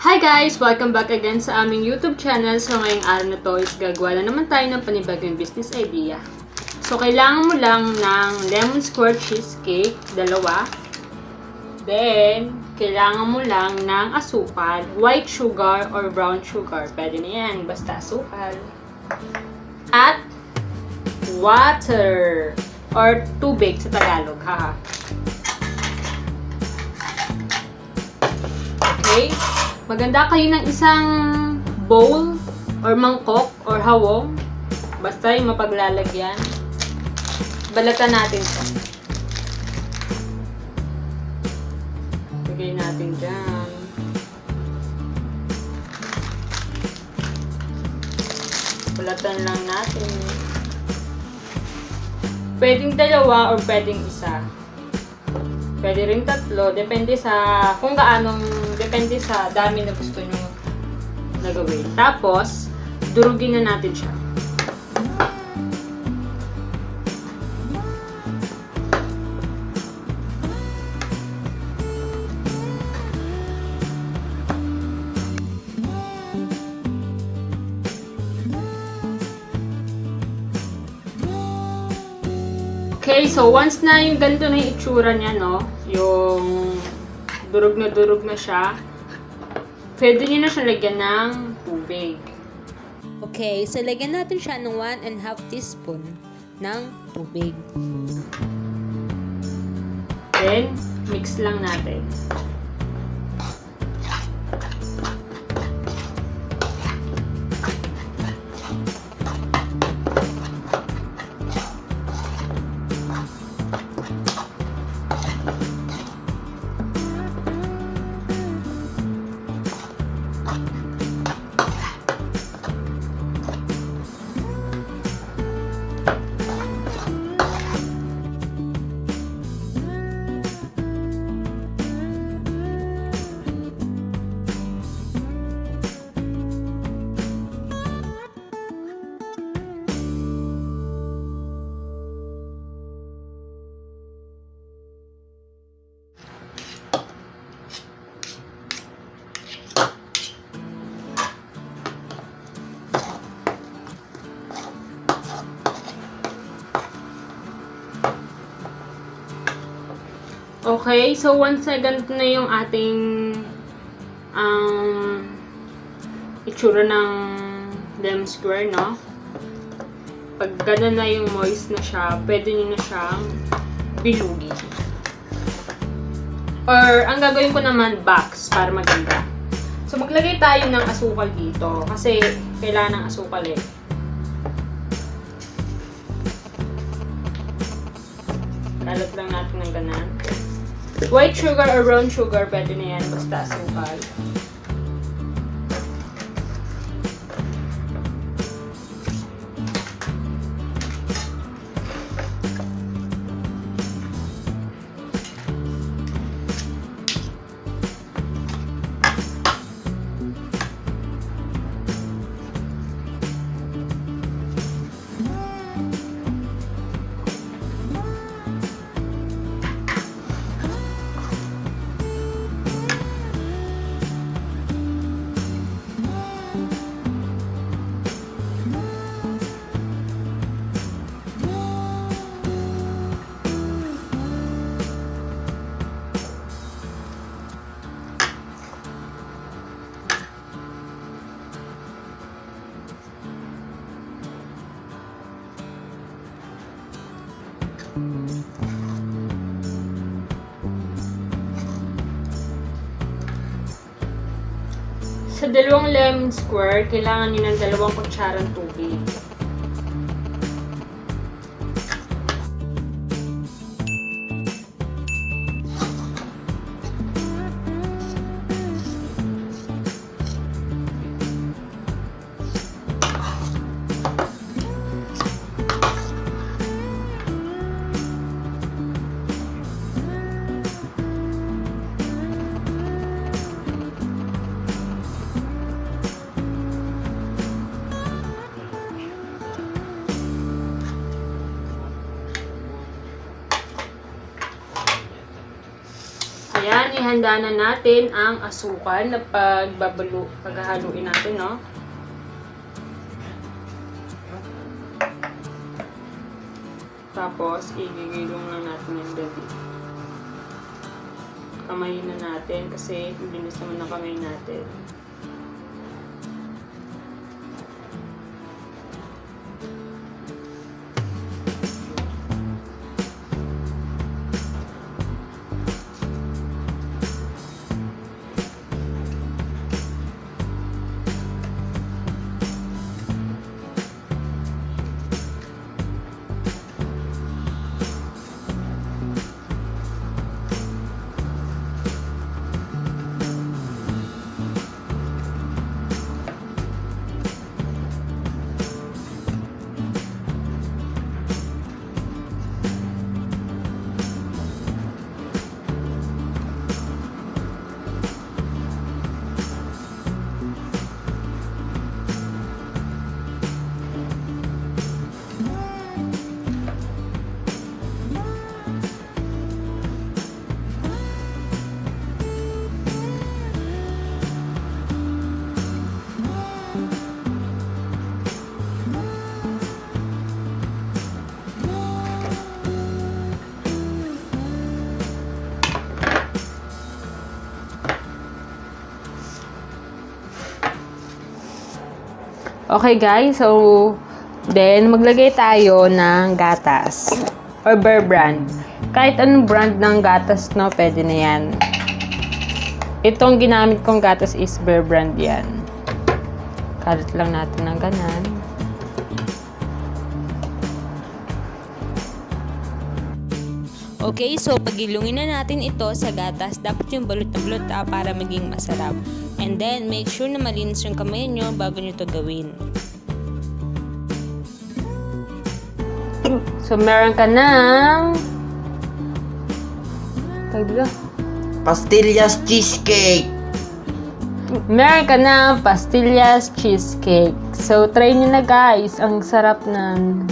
Hi guys! Welcome back again sa aming YouTube channel. So ngayong araw na to is gagawa na naman tayo ng panibagong business idea. So kailangan mo lang ng lemon square cheesecake, dalawa. Then, kailangan mo lang ng asukal, white sugar or brown sugar. Pwede na yan, basta asukal. At water or tubig sa Tagalog, haha. Okay? Maganda kayo ng isang bowl or mangkok or hawong. Basta yung mapaglalagyan. Balatan natin siya. Lagay natin dyan. Balatan lang natin. Pwedeng dalawa or pwedeng isa. Pwede rin tatlo, depende sa kung gaanong, depende sa dami na gusto nyo na gawin. Tapos, durugin na natin siya. Okay, so once na yung ganito na yung itsura niya, no? Yung durog na siya, pwede nyo na siya lagyan ng tubig. Okay, so lagyan natin siya ng 1.5 teaspoon ng tubig. Then, mix lang natin. Okay, so once na ganito na yung ating itsura ng lemon square, no? Pag gano'n na yung moist na siya, pwede nyo na siyang bilugin. Or, ang gagawin ko naman, box, para maganda. So, maglagay tayo ng asukal dito, kasi kailangan ng asukal eh. Kalat lang natin ng ganan. White sugar or brown sugar, pwede na yan, basta asukal. Sa dalawang lemon square, kailangan nyo ng 2 kutsarang tubig. ihanda na natin ang asukal na paghahaluin natin, no? Tapos, igigilong lang natin yung gabi. Kamayin na natin kasi linis naman na kamay natin. Okay guys, so then maglagay tayo ng gatas or Bear Brand. Kahit anong brand ng gatas, no, pwede na yan. Itong ginamit kong gatas is Bear Brand yan. Kalat lang natin ng ganan. Okay, so pagilungin na natin ito sa gatas, dapat yung balot na balot para maging masarap. And then, make sure na malinis yung kamay nyo bago nyo ito gawin. So, meron ka ng... Pastillas cheesecake. Meron ka ng pastillas cheesecake. So, try nyo na guys. Ang sarap ng...